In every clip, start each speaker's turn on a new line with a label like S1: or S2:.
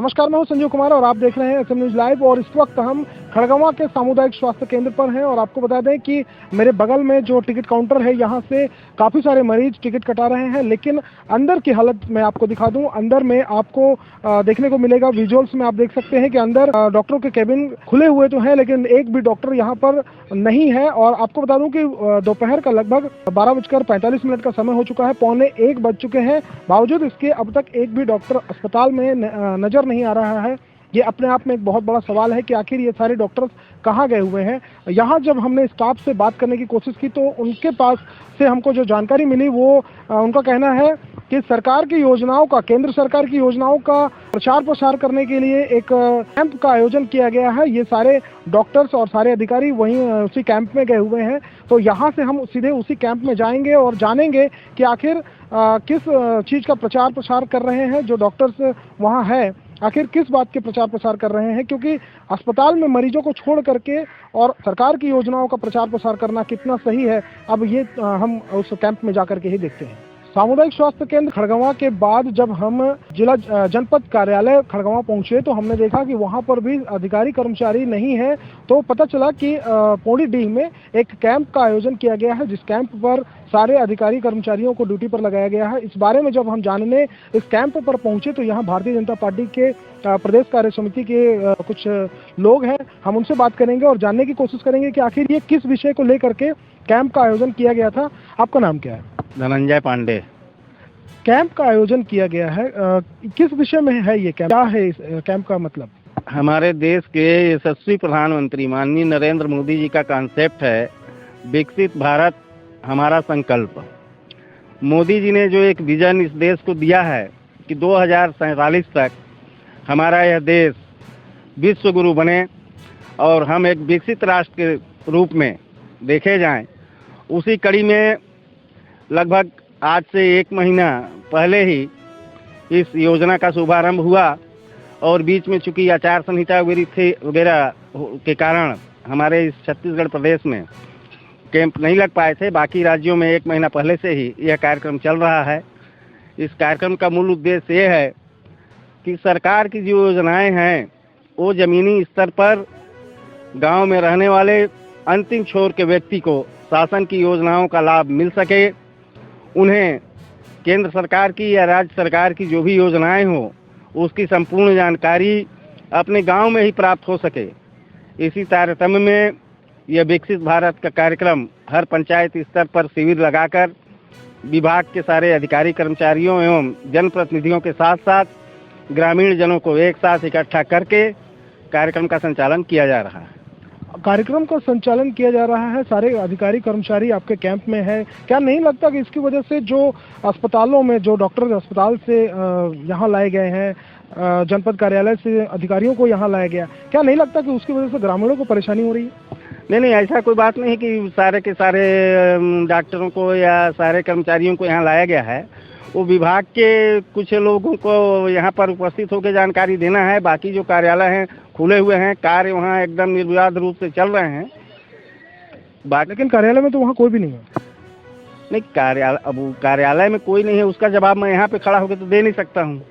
S1: नमस्कार, मैं हूं संजीव कुमार और आप देख रहे हैं SM न्यूज लाइव। और इस वक्त हम खड़गवां के सामुदायिक स्वास्थ्य केंद्र पर हैं और आपको बता दें कि मेरे बगल में जो टिकट काउंटर है, यहां से काफी सारे मरीज टिकट कटा रहे हैं। लेकिन अंदर की हालत मैं आपको दिखा दूं। अंदर में आपको देखने को मिलेगा, विजुअल्स में आप देख सकते हैं कि अंदर डॉक्टरों के केबिन खुले हुए तो हैं, लेकिन एक भी डॉक्टर यहाँ पर नहीं है। और आपको बता दूं कि दोपहर का लगभग 12:45 का समय हो चुका है, 12:45 बज चुके हैं। बावजूद इसके अब तक एक भी डॉक्टर अस्पताल में नजर नहीं आ रहा है। ये अपने आप में एक बहुत बड़ा सवाल है कि आखिर ये सारे डॉक्टर्स कहाँ गए हुए हैं। यहाँ जब हमने स्टाफ से बात करने की कोशिश की तो उनके पास से हमको जो जानकारी मिली वो उनका कहना है कि सरकार की योजनाओं का, केंद्र सरकार की योजनाओं का प्रचार प्रसार करने के लिए एक कैंप का आयोजन किया गया है। ये सारे डॉक्टर्स और सारे अधिकारी वहीं उसी कैंप में गए हुए हैं। तो यहाँ से हम सीधे उसी कैंप में जाएंगे और जानेंगे कि आखिर किस चीज़ का प्रचार प्रसार कर रहे हैं जो डॉक्टर्स वहाँ है, आखिर किस बात के प्रचार प्रसार कर रहे हैं। क्योंकि अस्पताल में मरीजों को छोड़ करके और सरकार की योजनाओं का प्रचार प्रसार करना कितना सही है, अब ये हम उस कैंप में जाकर के ही देखते हैं। सामुदायिक स्वास्थ्य केंद्र खड़गवां के बाद जब हम जिला जनपद कार्यालय खड़गवां पहुंचे तो हमने देखा कि वहां पर भी अधिकारी कर्मचारी नहीं है। तो पता चला कि पौड़ीडीह में एक कैंप का आयोजन किया गया है, जिस कैंप पर सारे अधिकारी कर्मचारियों को ड्यूटी पर लगाया गया है। इस बारे में जब हम जानने इस कैंप पर पहुंचे तो यहाँ भारतीय जनता पार्टी के प्रदेश कार्य समिति के कुछ लोग हैं। हम उनसे बात करेंगे और जानने की कोशिश करेंगे कि आखिर ये किस विषय को लेकर के कैंप का आयोजन किया गया था। आपका नाम क्या है?
S2: धनंजय पांडे।
S1: कैंप का आयोजन किया गया है, किस विषय में है ये कैंप? क्या है इस कैंप का मतलब?
S2: हमारे देश के यशस्वी प्रधानमंत्री माननीय नरेंद्र मोदी जी का कॉन्सेप्ट है विकसित भारत हमारा संकल्प। मोदी जी ने जो एक विजन इस देश को दिया है कि 2047 तक हमारा यह देश विश्व गुरु बने और हम एक विकसित राष्ट्र के रूप में देखे जाएं, उसी कड़ी में लगभग आज से 1 महीना पहले ही इस योजना का शुभारंभ हुआ। और बीच में चूंकि आचार संहिता वगैरह के कारण हमारे इस छत्तीसगढ़ प्रदेश में कैंप नहीं लग पाए थे। बाकी राज्यों में 1 महीना पहले से ही यह कार्यक्रम चल रहा है। इस कार्यक्रम का मूल उद्देश्य ये है कि सरकार की जो योजनाएं हैं वो ज़मीनी स्तर पर गांव में रहने वाले अंतिम छोर के व्यक्ति को शासन की योजनाओं का लाभ मिल सके, उन्हें केंद्र सरकार की या राज्य सरकार की जो भी योजनाएं हो उसकी संपूर्ण जानकारी अपने गांव में ही प्राप्त हो सके। इसी तारतम्य में यह विकसित भारत का कार्यक्रम हर पंचायत स्तर पर शिविर लगाकर विभाग के सारे अधिकारी कर्मचारियों एवं जनप्रतिनिधियों के साथ साथ ग्रामीण जनों को एक साथ इकट्ठा करके कार्यक्रम का संचालन किया जा रहा है।
S1: कार्यक्रम का संचालन किया जा रहा है, सारे अधिकारी कर्मचारी आपके कैंप में है। क्या नहीं लगता कि इसकी वजह से जो अस्पतालों में जो डॉक्टर अस्पताल से यहाँ लाए गए हैं, जनपद कार्यालय से अधिकारियों को यहाँ लाया गया, क्या नहीं लगता कि उसकी वजह से ग्रामीणों को परेशानी हो रही है?
S2: नहीं, ऐसा कोई बात नहीं कि सारे के सारे डॉक्टरों को या सारे कर्मचारियों को यहाँ लाया गया है। वो विभाग के कुछ लोगों को यहाँ पर उपस्थित होकर जानकारी देना है। बाकी जो कार्यालय हैं खुले हुए हैं, कार्य वहाँ एकदम निर्विवाद रूप से चल रहे हैं।
S1: लेकिन कार्यालय में तो वहाँ कोई भी नहीं है।
S2: नहीं, कार्यालय में कोई नहीं है, उसका जवाब मैं यहाँ पे खड़ा होकर तो दे नहीं सकता हूँ।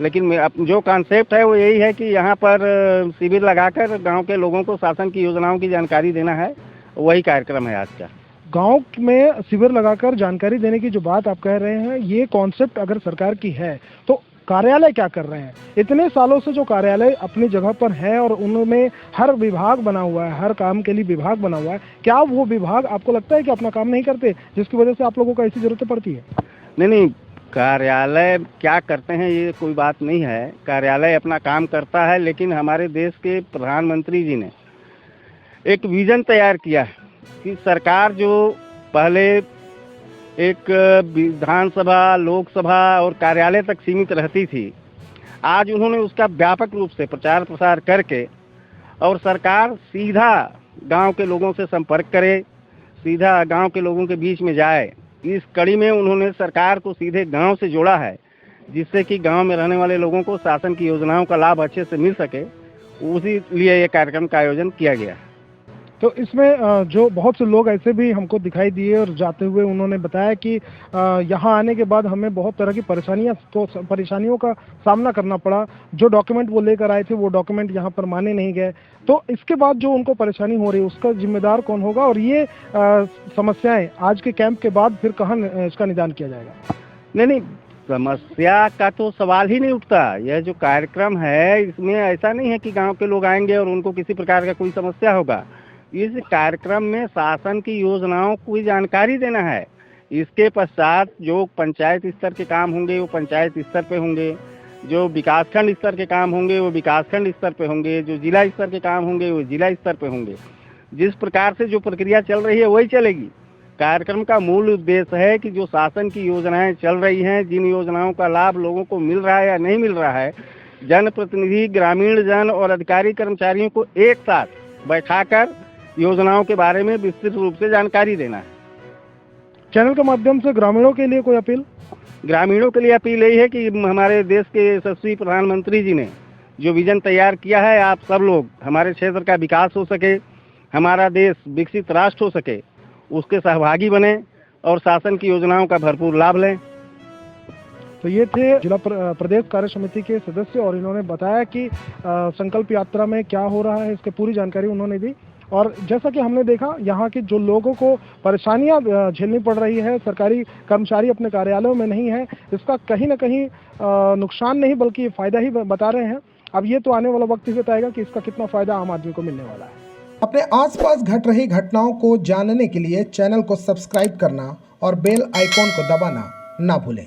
S2: लेकिन जो कॉन्सेप्ट है वो यही है कि यहाँ पर शिविर लगाकर गांव के लोगों को शासन की योजनाओं की जानकारी देना है। वही कार्यक्रम है आज का।
S1: गांव में शिविर लगाकर जानकारी देने की जो बात आप कह रहे हैं, ये कॉन्सेप्ट अगर सरकार की है तो कार्यालय क्या कर रहे हैं? इतने सालों से जो कार्यालय अपनी जगह पर है और उनमें हर विभाग बना हुआ है, हर काम के लिए विभाग बना हुआ है, क्या वो विभाग आपको लगता है कि अपना काम नहीं करते जिसकी वजह से आप लोगों को ऐसी जरूरत पड़ती है?
S2: नहीं, कार्यालय क्या करते हैं ये कोई बात नहीं है। कार्यालय अपना काम करता है, लेकिन हमारे देश के प्रधानमंत्री जी ने एक विजन तैयार किया है कि सरकार जो पहले एक विधानसभा, लोकसभा और कार्यालय तक सीमित रहती थी, आज उन्होंने उसका व्यापक रूप से प्रचार प्रसार करके और सरकार सीधा गांव के लोगों से संपर्क करे, सीधा गांव के लोगों के बीच में जाए। इस कड़ी में उन्होंने सरकार को सीधे गांव से जोड़ा है, जिससे कि गांव में रहने वाले लोगों को शासन की योजनाओं का लाभ अच्छे से मिल सके। उसी लिए ये कार्यक्रम का आयोजन किया गया।
S1: तो इसमें जो बहुत से लोग ऐसे भी हमको दिखाई दिए और जाते हुए उन्होंने बताया कि यहाँ आने के बाद हमें बहुत तरह की परेशानियों का सामना करना पड़ा। जो डॉक्यूमेंट वो लेकर आए थे वो डॉक्यूमेंट यहाँ पर माने नहीं गए। तो इसके बाद जो उनको परेशानी हो रही है उसका जिम्मेदार कौन होगा, और ये समस्याएं आज के कैंप के बाद फिर कहाँ इसका निदान किया जाएगा?
S2: नहीं, समस्या का तो सवाल ही नहीं उठता। यह जो कार्यक्रम है इसमें ऐसा नहीं है कि गांव के लोग आएंगे और उनको किसी प्रकार का कोई समस्या होगा। इस कार्यक्रम में शासन की योजनाओं की जानकारी देना है। इसके पश्चात जो पंचायत स्तर के काम होंगे वो पंचायत स्तर पे होंगे, जो विकासखंड स्तर के काम होंगे वो विकासखंड स्तर पे होंगे, जो जिला स्तर के काम होंगे वो जिला स्तर पे होंगे। जिस प्रकार से जो प्रक्रिया चल रही है वही चलेगी। कार्यक्रम का मूल उद्देश्य है कि जो शासन की योजनाएं चल रही हैं, जिन योजनाओं का लाभ लोगों को मिल रहा है या नहीं मिल रहा है, जनप्रतिनिधि, ग्रामीण जन और अधिकारी कर्मचारियों को एक साथ बैठाकर योजनाओं के बारे में विस्तृत रूप से जानकारी देना है।
S1: चैनल के माध्यम से ग्रामीणों के लिए कोई अपील?
S2: ग्रामीणों के लिए अपील यही है कि हमारे देश के यशस्वी प्रधानमंत्री जी ने जो विजन तैयार किया है, आप सब लोग हमारे क्षेत्र का विकास हो सके, हमारा देश विकसित राष्ट्र हो सके, उसके सहभागी बने और शासन की योजनाओं का भरपूर लाभ लें।
S1: तो ये थे जिला प्रदेश कार्य समिति के सदस्य और इन्होंने बताया कि संकल्प यात्रा में क्या हो रहा है, इसकी पूरी जानकारी उन्होंने दी। और जैसा कि हमने देखा, यहाँ के जो लोगों को परेशानियां झेलनी पड़ रही है, सरकारी कर्मचारी अपने कार्यालयों में नहीं है, इसका कहीं ना कहीं नुकसान नहीं बल्कि फायदा ही बता रहे हैं। अब ये तो आने वाला वक्त ही बताएगा कि इसका कितना फायदा आम आदमी को मिलने वाला है।
S3: अपने आसपास घट रही घटनाओं को जानने के लिए चैनल को सब्सक्राइब करना और बेल आइकॉन को दबाना ना भूलें।